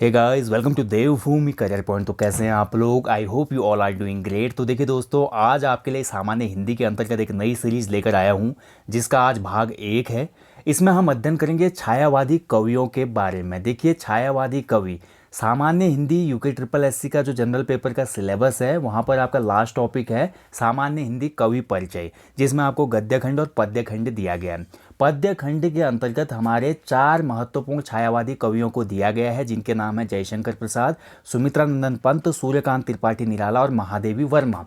Hey guys, welcome to Devbhoomi career point. तो कैसे हैं आप लोग? I hope you all are doing great. तो देखिए दोस्तों, आज आपके लिए सामान्य हिंदी के अंतर्गत एक नई सीरीज लेकर आया हूं, जिसका आज भाग 1 है। इसमें हम अध्ययन करेंगे छायावादी कवियों के बारे में। देखिए, छायावादी कवि सामान्य हिंदी यूके ट्रिपल एससी का जो जनरल पेपर का सिलेबस है, वहाँ पर आपका लास्ट टॉपिक है सामान्य हिंदी कवि परिचय, जिसमें आपको गद्य खंड और पद्य खंड दिया गया है। पद्य खंड के अंतर्गत हमारे 4 महत्वपूर्ण छायावादी कवियों को दिया गया है, जिनके नाम है जयशंकर प्रसाद, सुमित्रानंदन पंत, सूर्यकांत त्रिपाठी निराला और महादेवी वर्मा।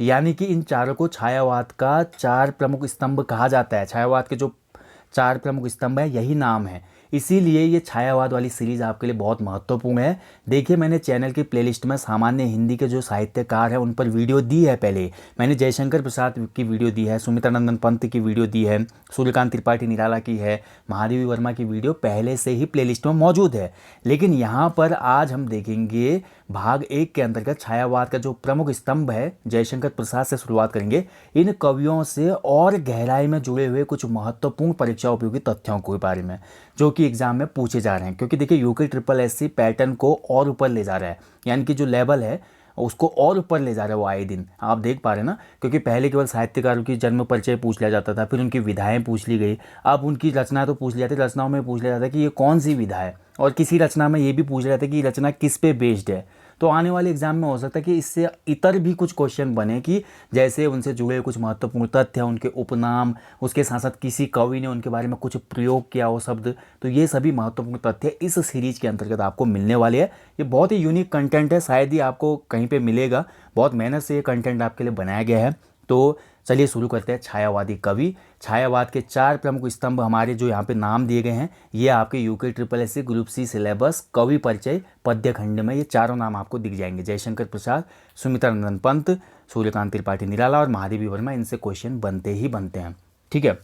यानी कि इन चारों को छायावाद का 4 प्रमुख स्तंभ कहा जाता है। छायावाद के जो 4 प्रमुख स्तंभ है, यही नाम है। इसीलिए ये छायावाद वाली सीरीज आपके लिए बहुत महत्वपूर्ण है। देखिए, मैंने चैनल की प्लेलिस्ट में सामान्य हिंदी के जो साहित्यकार हैं उन पर वीडियो दी है। पहले मैंने जयशंकर प्रसाद की वीडियो दी है, सुमित्रानंदन पंत की वीडियो दी है, सूर्यकांत त्रिपाठी निराला की है, महादेवी वर्मा की वीडियो पहले से ही प्लेलिस्ट में मौजूद है। लेकिन यहाँ पर आज हम देखेंगे भाग 1 के अंतर्गत छायावाद का जो प्रमुख स्तंभ है, जयशंकर प्रसाद से शुरुआत करेंगे। इन कवियों से और गहराई में जुड़े हुए कुछ महत्वपूर्ण परीक्षा उपयोगी तथ्यों के बारे में, जो कि एग्जाम में पूछे जा रहे हैं। क्योंकि देखिए, यूके ट्रिपल एससी पैटर्न को और ऊपर ले जा रहा है, यानी कि जो लेवल है उसको और ऊपर ले जा रहा है वो आए दिन। आप देख पा रहे हैं ना, क्योंकि पहले केवल साहित्यकारों की जन्म परिचय पूछ लिया जाता था, फिर उनकी विधाएं पूछ ली गई। अब उनकी रचना तो पूछ लिया जाती, रचनाओं में पूछ लिया जाता है कि ये कौन सी विधा है, और किसी रचना में ये भी पूछ लिया जाता है कि रचना किस पे बेस्ड है। तो आने वाले एग्जाम में हो सकता है कि इससे इतर भी कुछ क्वेश्चन बने, कि जैसे उनसे जुड़े कुछ महत्वपूर्ण तथ्य, उनके उपनाम, उसके साथ साथ किसी कवि ने उनके बारे में कुछ प्रयोग किया हो शब्द। तो ये सभी महत्वपूर्ण तथ्य इस सीरीज के अंतर्गत आपको मिलने वाले हैं। ये बहुत ही यूनिक कंटेंट है, शायद ही आपको कहीं पे मिलेगा। बहुत मेहनत से ये कंटेंट आपके लिए बनाया गया है। तो चलिए शुरू करते हैं। छायावादी कवि, छायावाद के 4 प्रमुख स्तंभ हमारे जो यहाँ पे नाम दिए गए हैं, ये आपके UK triple SC group C syllabus कवि परिचय पद्य खंड में ये चारों नाम आपको दिख जाएंगे। जयशंकर प्रसाद, सुमित्रानंदन पंत, सूर्यकांत त्रिपाठी निराला और महादेवी वर्मा। इनसे क्वेश्चन बनते ही बनते हैं। ठीक है,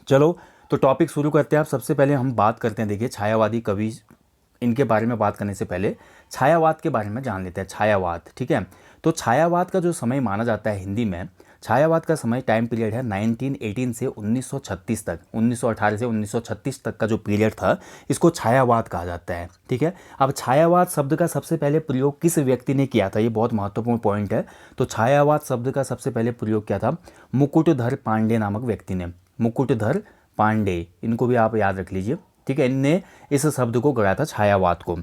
चलो तो टॉपिक शुरू करते हैं। आप सबसे पहले हम बात करते हैं, देखिए छायावादी कवि, इनके बारे में बात करने से पहले छायावाद के बारे में जान लेते हैं। छायावाद, ठीक है। तो छायावाद का जो समय माना जाता है हिंदी में, छायावाद का समय टाइम पीरियड है 1918 से 1936 तक। 1918 से 1936 तक का जो पीरियड था, इसको छायावाद कहा जाता है। ठीक है, अब छायावाद शब्द का सबसे पहले प्रयोग किस व्यक्ति ने किया था, ये बहुत महत्वपूर्ण पॉइंट है। तो छायावाद शब्द का सबसे पहले प्रयोग किया था मुकुटधर पांडे नामक व्यक्ति ने। मुकुटधर पांडे, इनको भी आप याद रख लीजिए। ठीक है, इनने इस शब्द को गढ़ा था, छायावाद को।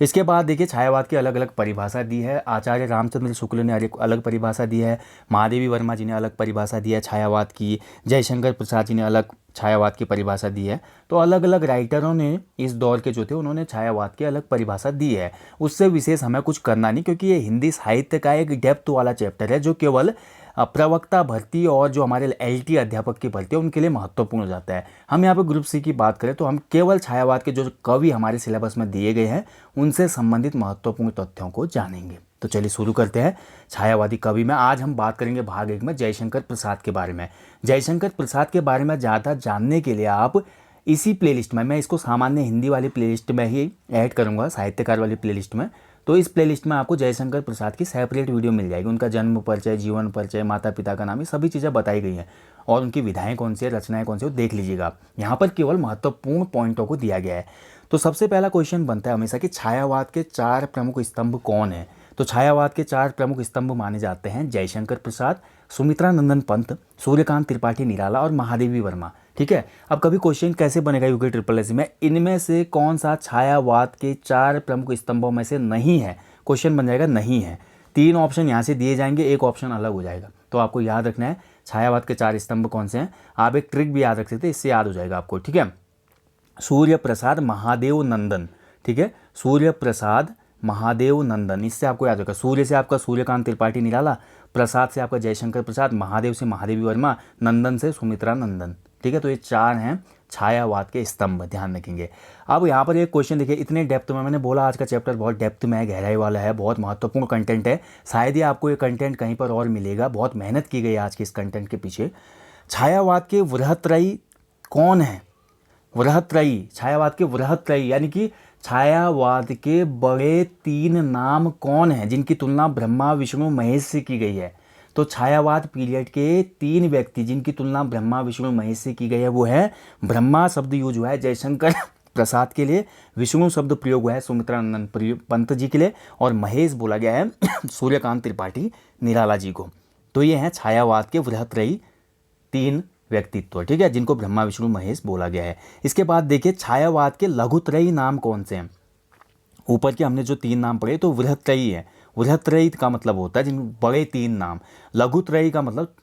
इसके बाद देखिए, छायावाद की अलग अलग परिभाषा दी है। आचार्य रामचंद्र शुक्ल ने अलग परिभाषा दी है, महादेवी वर्मा जी ने अलग परिभाषा दी है छायावाद की, जयशंकर प्रसाद जी ने अलग छायावाद की परिभाषा दी है। तो अलग अलग राइटरों ने इस दौर के जो थे, उन्होंने छायावाद की अलग परिभाषा दी है। उससे विशेष हमें कुछ करना नहीं, क्योंकि ये हिंदी साहित्य का एक डेप्थ वाला चैप्टर है, जो केवल प्रवक्ता भर्ती और जो हमारे एलटी अध्यापक की भर्ती है उनके लिए महत्वपूर्ण हो जाता है। हम यहाँ पे ग्रुप सी की बात करें तो हम केवल छायावाद के जो कवि हमारे सिलेबस में दिए गए हैं, उनसे संबंधित महत्वपूर्ण तथ्यों को जानेंगे। तो चलिए शुरू करते हैं। छायावादी कवि में आज हम बात करेंगे भाग 1 में जयशंकर प्रसाद के बारे में। जयशंकर प्रसाद के बारे में ज़्यादा जानने के लिए आप इसी प्लेलिस्ट में, मैं इसको सामान्य हिंदी वाली प्लेलिस्ट में ही ऐड करूँगा, साहित्यकार वाली प्लेलिस्ट में। तो इस प्लेलिस्ट में आपको जयशंकर प्रसाद की सेपरेट वीडियो मिल जाएगी। उनका जन्म परिचय, जीवन परिचय, माता पिता का नाम, ये सभी चीज़ें बताई गई हैं, और उनकी विधाएं कौन सी है, रचनाएं कौन सी है, वो देख लीजिएगा। यहाँ पर केवल महत्वपूर्ण पॉइंटों को दिया गया है। तो सबसे पहला क्वेश्चन बनता है हमेशा कि छायावाद के 4 प्रमुख स्तंभ कौन है। तो छायावाद के 4 प्रमुख स्तंभ माने जाते हैं जयशंकर प्रसाद, सुमित्रानंदन पंत, सूर्यकांत त्रिपाठी निराला और महादेवी वर्मा। ठीक है, अब कभी क्वेश्चन कैसे बनेगा यूके ट्रिपल एससी में, इनमें से कौन सा छायावाद के 4 प्रमुख स्तंभों में से नहीं है, क्वेश्चन बन जाएगा नहीं है। 3 ऑप्शन यहाँ से दिए जाएंगे, एक ऑप्शन अलग हो जाएगा। तो आपको याद रखना है छायावाद के 4 स्तंभ कौन से हैं। आप एक ट्रिक भी याद रख सकते हैं, इससे याद हो जाएगा आपको। ठीक है, सूर्य प्रसाद महादेव नंदन। ठीक है, सूर्य प्रसाद महादेव नंदन, इससे आपको याद रखा। सूर्य से आपका सूर्यकांत त्रिपाठी निराला, प्रसाद से आपका जयशंकर प्रसाद, महादेव से महादेवी वर्मा, नंदन से सुमित्रा नंदन। ठीक है, तो ये 4 हैं छायावाद के स्तंभ, ध्यान रखेंगे। अब यहाँ पर एक क्वेश्चन देखिए, इतने डेप्थ में, मैंने बोला आज का चैप्टर बहुत डेप्थ में है, गहराई वाला है, बहुत महत्वपूर्ण कंटेंट है। शायद ही आपको ये कंटेंट कहीं पर और मिलेगा, बहुत मेहनत की गई आज के इस कंटेंट के पीछे। छायावाद के वृहत्रयी कौन है? वृहत्रयी, छायावाद के वृहत्रयी यानी कि छायावाद के बड़े 3 नाम कौन हैं, जिनकी तुलना ब्रह्मा विष्णु महेश से की गई है। तो छायावाद पीरियड के 3 व्यक्ति जिनकी तुलना ब्रह्मा विष्णु महेश से की गई है, वो है, ब्रह्मा शब्द यूज हुआ है जयशंकर प्रसाद के लिए, विष्णु शब्द प्रयोग हुआ है सुमित्रा नंदन पंत जी के लिए, और महेश बोला गया है सूर्यकांत त्रिपाठी निराला जी को। तो ये हैं छायावाद के वृहत्रयी 3 व्यक्तित्व, ठीक है, जिनको ब्रह्मा विष्णु महेश बोला गया है। इसके बाद देखिए छायावाद के लघुत्रयी नाम कौन से हैं। ऊपर के हमने जो 3 नाम पढ़े तो वृहत्रयी है। वृहत्रयी का मतलब होता है जिन बड़े 3 नाम। लघुत्रयी का मतलब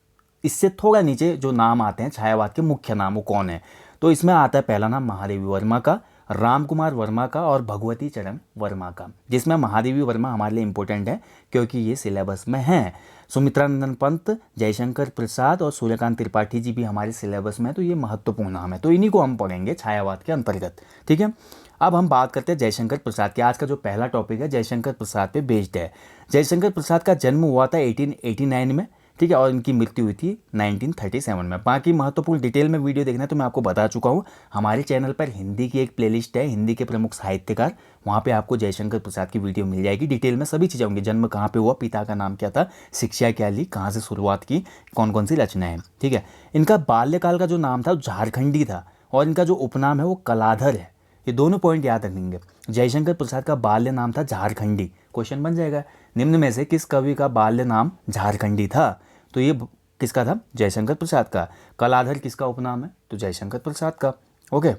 इससे थोड़ा नीचे जो नाम आते हैं छायावाद के मुख्य नाम, वो कौन है। तो इसमें आता है पहला नाम महादेवी वर्मा का, राम कुमार वर्मा का और भगवती चरण वर्मा का, जिसमें महादेवी वर्मा हमारे लिए इंपॉर्टेंट है क्योंकि ये सिलेबस में है। सुमित्रा नंदन पंत, जयशंकर प्रसाद और सूर्यकांत त्रिपाठी जी भी हमारे सिलेबस में है, तो ये महत्वपूर्ण नाम है। तो इन्हीं को हम पढ़ेंगे छायावाद के अंतर्गत, ठीक है। अब हम बात करते हैं जयशंकर प्रसाद की। आज का जो पहला टॉपिक है जयशंकर प्रसाद पे बेस्ड है। जयशंकर प्रसाद का जन्म हुआ था 1889 में, ठीक है, और इनकी मृत्यु हुई थी 1937 में। बाकी महत्वपूर्ण डिटेल में वीडियो देखना है तो मैं आपको बता चुका हूँ। हमारे चैनल पर हिंदी की एक प्लेलिस्ट है, हिंदी के प्रमुख साहित्यकार, वहाँ पे आपको जयशंकर प्रसाद की वीडियो मिल जाएगी। डिटेल में सभी चीज़ें होंगी, जन्म कहाँ पे हुआ, पिता का नाम क्या था, शिक्षा क्या ली, कहाँ से शुरुआत की, कौन कौन सी रचनाएं, ठीक है। इनका बाल्यकाल का जो नाम था वो झारखंडी था और इनका जो उपनाम है वो कलाधर है। ये दोनों पॉइंट याद रखेंगे। जयशंकर प्रसाद का बाल्य नाम था झारखंडी। क्वेश्चन बन जाएगा, निम्न में से किस कवि का बाल्य नाम झारखंडी था। तो ये किसका था, जयशंकर प्रसाद का। कलाधर किसका उपनाम है, तो जयशंकर प्रसाद का। ओके,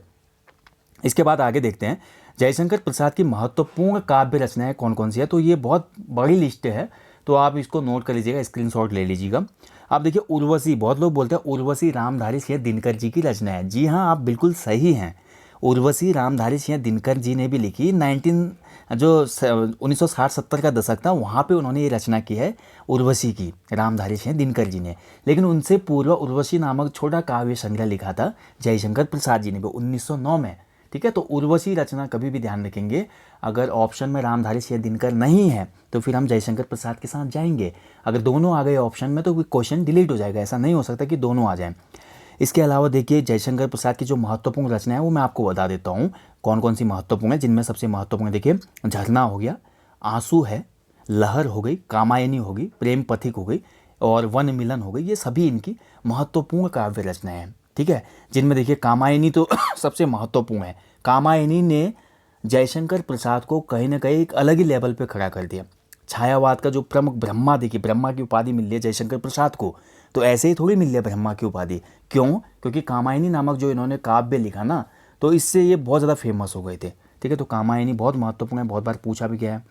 इसके बाद आगे देखते हैं जयशंकर प्रसाद की महत्वपूर्ण काव्य रचनाएं कौन कौन सी है। तो ये बहुत बड़ी लिस्ट है, तो आप इसको नोट कर लीजिएगा, स्क्रीनशॉट ले लीजिएगा। आप देखिए उर्वशी, बहुत लोग बोलते हैं उर्वशी रामधारी सिंह दिनकर जी की रचना है। जी हाँ, आप बिल्कुल सही हैं। उर्वशी रामधारी सिंह दिनकर जी ने भी लिखी। 1960-70 का दशक था, वहाँ पे उन्होंने ये रचना की है उर्वशी की, रामधारी सिंह दिनकर जी ने। लेकिन उनसे पूर्व उर्वशी नामक छोटा काव्य संग्रह लिखा था जयशंकर प्रसाद जी ने भी 1909 में, ठीक है। तो उर्वशी रचना कभी भी ध्यान रखेंगे, अगर ऑप्शन में रामधारी सिंह दिनकर नहीं है तो फिर हम जयशंकर प्रसाद के साथ जाएंगे। अगर दोनों आ गए ऑप्शन में तो क्वेश्चन डिलीट हो जाएगा, ऐसा नहीं हो सकता कि दोनों आ जाएं। इसके अलावा देखिए जयशंकर प्रसाद की जो महत्वपूर्ण रचना है वो मैं आपको बता देता हूँ कौन कौन सी महत्वपूर्ण है। जिनमें सबसे महत्वपूर्ण देखिए झरना हो गया, आंसू है, लहर हो गई, कामायनी हो गई, प्रेम पथिक हो गई और वन मिलन हो गई। ये सभी इनकी महत्वपूर्ण काव्य रचनाएं हैं, ठीक है। जिनमें देखिए कामायनी तो सबसे महत्वपूर्ण है। कामायनी ने जयशंकर प्रसाद को कहीं ना कहीं एक अलग ही लेवल पे खड़ा कर दिया। छायावाद का जो प्रमुख ब्रह्मा, देखिए ब्रह्मा की उपाधि मिल रही है जयशंकर प्रसाद को, तो ऐसे ही थोड़ी मिल रही है ब्रह्मा की उपाधि। क्यों? क्योंकि कामायनी नामक जो इन्होंने काव्य लिखा ना, तो इससे ये बहुत ज़्यादा फेमस हो गए थे, ठीक है। तो कामायनी बहुत महत्वपूर्ण है, बहुत बार पूछा भी गया है।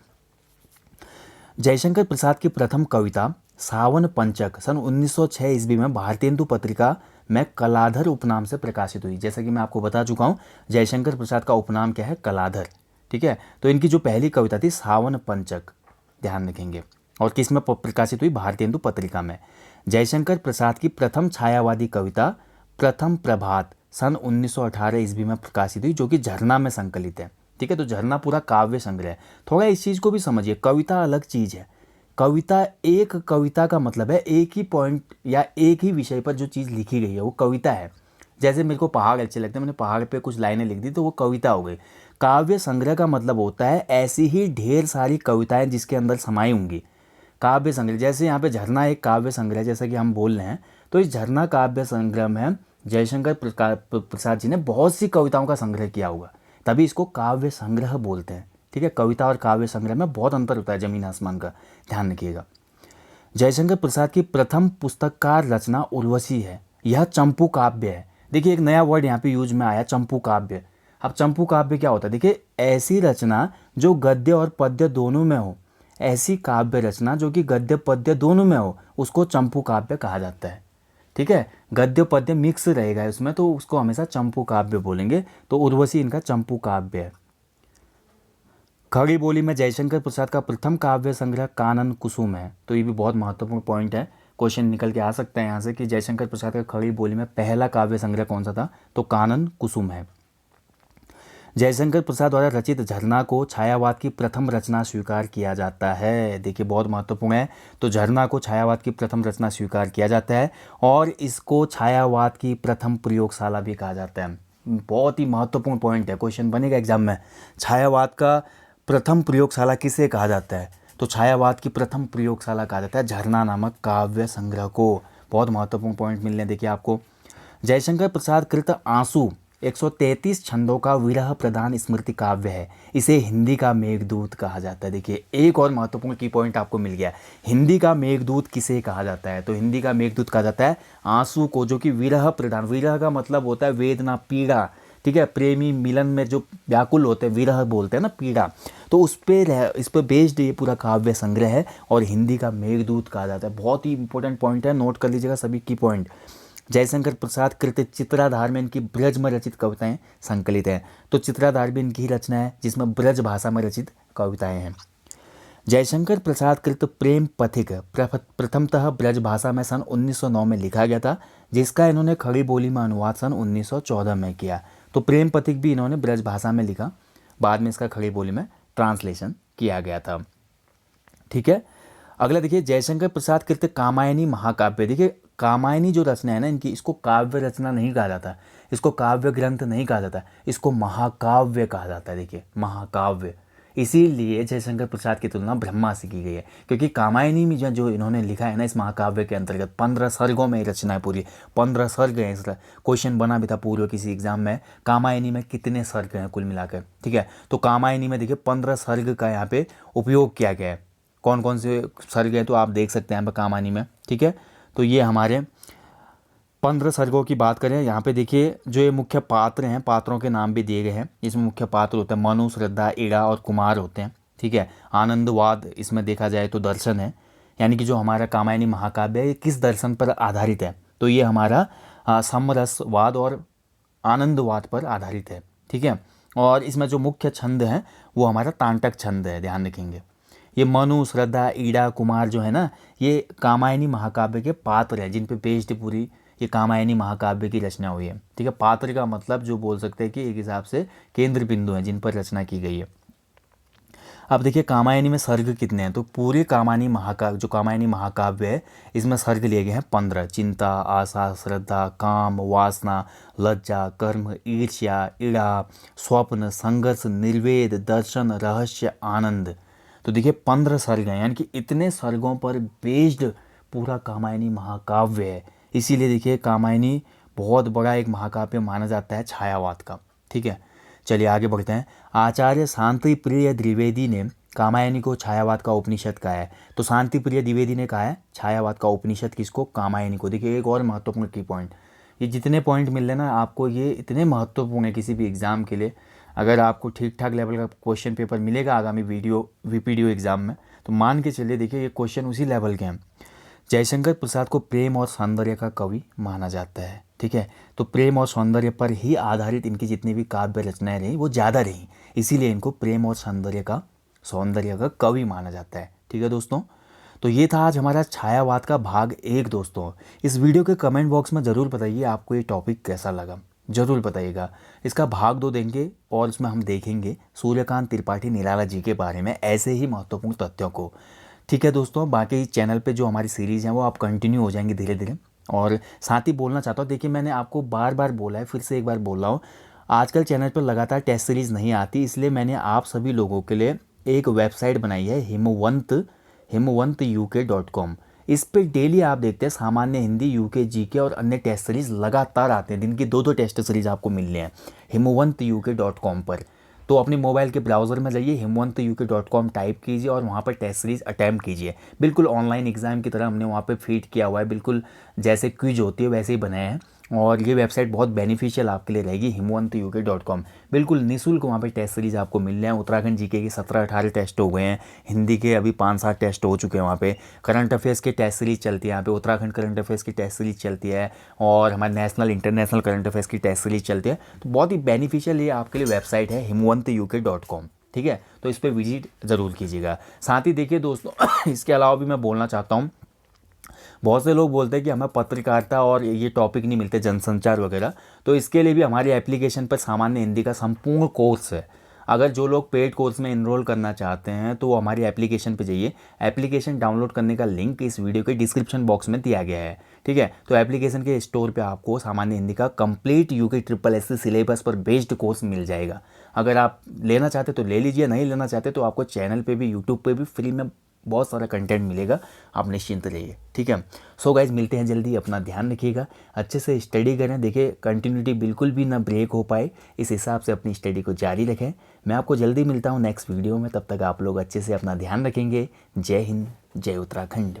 जयशंकर प्रसाद की प्रथम कविता सावन पंचक सन 1906 ईस्वी में भारतेंदु पत्रिका में कलाधर उपनाम से प्रकाशित हुई। जैसा कि मैं आपको बता चुका हूँ जयशंकर प्रसाद का उपनाम क्या है, कलाधर, ठीक है। तो इनकी जो पहली कविता थी सावन पंचक, ध्यान रखेंगे, और किस में प्रकाशित हुई, भारतेंदु पत्रिका में। जयशंकर प्रसाद की प्रथम छायावादी कविता प्रथम प्रभात सन 1918 ईस्वी में प्रकाशित हुई, जो कि झरना में संकलित है, ठीक है। तो झरना पूरा काव्य संग्रह है। थोड़ा इस चीज़ को भी समझिए, कविता अलग चीज़ है। कविता, एक कविता का मतलब है एक ही पॉइंट या एक ही विषय पर जो चीज़ लिखी गई है वो कविता है। जैसे मेरे को पहाड़ अच्छे लगते हैं, मैंने पहाड़ पे कुछ लाइनें लिख दी तो वो कविता हो गई। काव्य संग्रह का मतलब होता है ऐसी ही ढेर सारी कविताएं जिसके अंदर समाई होंगी। काव्य संग्रह, जैसे यहाँ पे झरना एक काव्य संग्रह जैसा कि हम बोल रहे हैं, तो इस झरना काव्य संग्रह में जयशंकर प्रसाद जी ने बहुत सी कविताओं का संग्रह किया होगा, तभी इसको काव्य संग्रह बोलते हैं, ठीक है। कविता और काव्य संग्रह में बहुत अंतर होता है, जमीन आसमान का, ध्यान रखिएगा। जयशंकर प्रसाद की प्रथम पुस्तककार रचना उर्वशी है। यह चंपू काव्य है। देखिए एक नया वर्ड यहाँ पे यूज में आया, चंपू काव्य। अब चंपू काव्य क्या होता है, देखिए ऐसी रचना जो गद्य और पद्य दोनों में हो, ऐसी काव्य रचना जो कि गद्य पद्य दोनों में हो, उसको चंपू काव्य कहा जाता है, ठीक है। गद्य पद्य मिक्स रहेगा इसमें, तो उसको हमेशा चंपू काव्य बोलेंगे। तो उर्वशी इनका चंपू काव्य है। खड़ी बोली में जयशंकर प्रसाद का प्रथम काव्य संग्रह कानन कुसुम है। तो ये भी बहुत महत्वपूर्ण पॉइंट है, क्वेश्चन निकल के आ सकता है यहाँ से कि जयशंकर प्रसाद का खड़ी बोली में पहला काव्य संग्रह कौन सा था, तो कानन कुसुम है। जयशंकर प्रसाद द्वारा रचित झरना को छायावाद की प्रथम रचना स्वीकार किया जाता है। देखिए बहुत महत्वपूर्ण है। तो झरना को छायावाद की प्रथम रचना स्वीकार किया जाता है और इसको छायावाद की प्रथम प्रयोगशाला भी कहा जाता है। बहुत ही महत्वपूर्ण पॉइंट है, क्वेश्चन बनेगा एग्जाम में। छायावाद का प्रथम प्रयोगशाला किसे कहा जाता है, तो छायावाद की प्रथम प्रयोगशाला कहा जाता है झरना नामक काव्य संग्रह को। बहुत महत्वपूर्ण पॉइंट मिलने देखिए आपको। जयशंकर प्रसाद कृत आंसू 133 छंदों का विरह प्रधान स्मृति काव्य है। इसे हिंदी का मेघदूत कहा जाता है। देखिए एक और महत्वपूर्ण की पॉइंट आपको मिल गया। हिंदी का मेघदूत किसे कहा जाता है? तो हिंदी का मेघदूत कहा जाता है आंसू को, जो कि विरह प्रधान, विरह का मतलब होता है वेदना, पीड़ा, ठीक है। प्रेमी मिलन में जो व्याकुल होते हैं, विरह बोलते हैं ना, पीड़ा, तो इस पर बेस्ड ये पूरा काव्य संग्रह है और हिंदी का मेघदूत कहा जाता है। बहुत ही इंपॉर्टेंट पॉइंट है, नोट कर लीजिएगा सभी की पॉइंट। जयशंकर प्रसाद कृत चित्राधार में इनकी ब्रज में रचित कविताएं संकलित हैं। तो चित्राधार भी इनकी ही रचना है जिसमें ब्रज भाषा में रचित कविताएं हैं। जयशंकर प्रसाद कृत प्रेम पथिक प्रथमतः ब्रज भाषा में सन 1909 में लिखा गया था, जिसका इन्होंने खड़ी बोली में अनुवाद सन 1914 में किया। तो प्रेम पथिक भी इन्होंने ब्रज भाषा में लिखा, बाद में इसका खड़ी बोली में ट्रांसलेशन किया गया था। ठीक है, अगला देखिए जयशंकर प्रसाद कृत कामायनी महाकाव्य। देखिए कामायनी जो रचना है ना इनकी, इसको काव्य रचना नहीं कहा जाता, इसको काव्य ग्रंथ नहीं कहा जाता, इसको महाकाव्य कहा जाता है। देखिए महाकाव्य, इसीलिए जयशंकर प्रसाद की तुलना ब्रह्मा से की गई है, क्योंकि कामायनी में जो इन्होंने लिखा है ना इस महाकाव्य के अंतर्गत 15 सर्गों में रचना है पूरी, 15 सर्ग हैं। इसका क्वेश्चन बना भी था पूर्व किसी एग्जाम में, कामायनी में कितने सर्ग हैं कुल मिलाकर। ठीक है, तो कामायनी में देखिए 15 सर्ग का यहाँ पे उपयोग किया गया है। कौन कौन से सर्ग हैं तो आप देख सकते हैं यहाँ पर कामायनी में। ठीक है, तो ये हमारे 15 सर्गों की बात करें। यहाँ पे देखिए जो ये मुख्य पात्र हैं, पात्रों के नाम भी दिए गए हैं। इसमें मुख्य पात्र होते हैं मनु, श्रद्धा, इड़ा और कुमार होते हैं। ठीक है, आनंदवाद इसमें देखा जाए तो दर्शन है, यानी कि जो हमारा कामायनी महाकाव्य है ये किस दर्शन पर आधारित है? तो ये हमारा समरसवाद और आनंदवाद पर आधारित है। ठीक है, और इसमें जो मुख्य छंद हैं वो हमारा तांटक छंद है, ध्यान रखेंगे। ये मनु, श्रद्धा, ईड़ा, कुमार जो है ना, ये कामायनी महाकाव्य के पात्र हैं जिन पे बेस्ड पूरी ये कामायनी महाकाव्य की रचना हुई है। ठीक है, पात्र का मतलब जो बोल सकते हैं कि एक हिसाब से केंद्र बिंदु हैं जिन पर रचना की गई है। अब देखिए कामायनी में सर्ग कितने हैं? तो पूरे कामायनी महाकाव्य है इसमें सर्ग लिए गए हैं 15। चिंता, आशा, श्रद्धा, काम, वासना, लज्जा, कर्म, ईर्ष्या, ईड़ा, स्वप्न, संघर्ष, निर्वेद, दर्शन, रहस्य, आनंद। तो देखिए 15 सर्ग हैं, यानी कि इतने सर्गों पर बेस्ड पूरा कामायनी महाकाव्य है। इसीलिए देखिए कामायनी बहुत बड़ा एक महाकाव्य माना जाता है छायावाद का। ठीक है, चलिए आगे बढ़ते हैं। आचार्य शांति प्रिय द्विवेदी ने कामायनी को छायावाद का उपनिषद कहा है। तो शांति प्रिय द्विवेदी ने कहा है छायावाद का उपनिषद किसको? कामायनी को। देखिए एक और महत्वपूर्ण की पॉइंट, ये जितने पॉइंट मिल रहे ना आपको, ये इतने महत्वपूर्ण है किसी भी एग्ज़ाम के लिए। अगर आपको ठीक ठाक लेवल का क्वेश्चन पेपर मिलेगा आगामी वीपीडीओ एग्ज़ाम में, तो मान के चलिए देखिए ये क्वेश्चन उसी लेवल के हैं। जयशंकर प्रसाद को प्रेम और सौंदर्य का कवि माना जाता है। ठीक है, तो प्रेम और सौंदर्य पर ही आधारित इनकी जितनी भी काव्य रचनाएं रही वो ज़्यादा रही, इसीलिए इनको प्रेम और सौंदर्य का कवि माना जाता है। ठीक है दोस्तों, तो ये था आज हमारा छायावाद का भाग 1। दोस्तों इस वीडियो के कमेंट बॉक्स में ज़रूर बताइए आपको ये टॉपिक कैसा लगा, ज़रूर बताइएगा। इसका भाग 2 देंगे और उसमें हम देखेंगे सूर्यकांत त्रिपाठी निराला जी के बारे में, ऐसे ही महत्वपूर्ण तथ्यों को। ठीक है दोस्तों, बाकी चैनल पे जो हमारी सीरीज़ हैं वो आप कंटिन्यू हो जाएंगी धीरे धीरे। और साथ ही बोलना चाहता हूँ, देखिए मैंने आपको बार बार बोला है, फिर से एक बार बोल रहा हूँ, आजकल चैनल पर लगातार टेस्ट सीरीज़ नहीं आती, इसलिए मैंने आप सभी लोगों के लिए एक वेबसाइट बनाई है हिमवंत UK.com। इस पर डेली आप देखते हैं सामान्य हिंदी, यूके, जीके और अन्य टेस्ट सीरीज़ लगातार आते हैं। दिन की 2 टेस्ट सीरीज़ आपको मिल रहे हैं हिमवंत UK.com पर। तो अपने मोबाइल के ब्राउज़र में जाइए, हिमवंत UK.com टाइप कीजिए और वहाँ पर टेस्ट सीरीज़ अटैम्प्ट कीजिए। बिल्कुल ऑनलाइन एग्ज़ाम की तरह हमने वहाँ पे फीड किया हुआ है, बिल्कुल जैसे क्विज होती है वैसे ही बनाए हैं। और ये वेबसाइट बहुत बेनिफिशियल आपके लिए रहेगी, हिमवंत UK.com। बिल्कुल निःशुल्क वहाँ पे टेस्ट सीरीज़ आपको मिल रहे हैं। उत्तराखंड जीके के 17-18 टेस्ट हो गए हैं, हिंदी के अभी 5-7 टेस्ट हो चुके हैं वहाँ पे। करंट अफेयर्स के टेस्ट सीरीज़ चलती है यहाँ पे, उत्तराखंड करंट अफेयर्स की टेस्ट सीरीज़ चलती है और हमारे नेशनल इंटरनेशनल करंट अफेयर्स की टेस्ट सीरीज़ चलती है। तो बहुत ही बेनिफिशियल ये आपके लिए वेबसाइट है हिमवंत UK.com। ठीक है, तो इस पर विजिट ज़रूर कीजिएगा। साथ ही देखिए दोस्तों इसके अलावा भी मैं बोलना चाहता हूँ, बहुत से लोग बोलते हैं कि हमें पत्रकारिता और ये टॉपिक नहीं मिलते, जनसंचार वगैरह, तो इसके लिए भी हमारी एप्लीकेशन पर सामान्य हिंदी का संपूर्ण कोर्स है। अगर जो लोग पेड कोर्स में इनरोल करना चाहते हैं तो वो हमारी एप्लीकेशन पे जाइए। एप्लीकेशन डाउनलोड करने का लिंक इस वीडियो के डिस्क्रिप्शन बॉक्स में दिया गया है। ठीक है, तो एप्लीकेशन के स्टोर पे आपको सामान्य हिंदी का कंप्लीट UKSSC सिलेबस पर बेस्ड कोर्स मिल जाएगा। अगर आप लेना चाहते तो ले लीजिए, नहीं लेना चाहते तो आपको चैनल पे भी, यूट्यूब पे भी फ्री में बहुत सारा कंटेंट मिलेगा, आप निश्चिंत रहिए, ठीक है। सो गाइज मिलते हैं जल्दी, अपना ध्यान रखिएगा, अच्छे से स्टडी करें। देखिए कंटिन्यूटी बिल्कुल भी ना ब्रेक हो पाए, इस हिसाब से अपनी स्टडी को जारी रखें। मैं आपको जल्दी मिलता हूँ नेक्स्ट वीडियो में, तब तक आप लोग अच्छे से अपना ध्यान रखेंगे। जय हिंद, जय उत्तराखंड।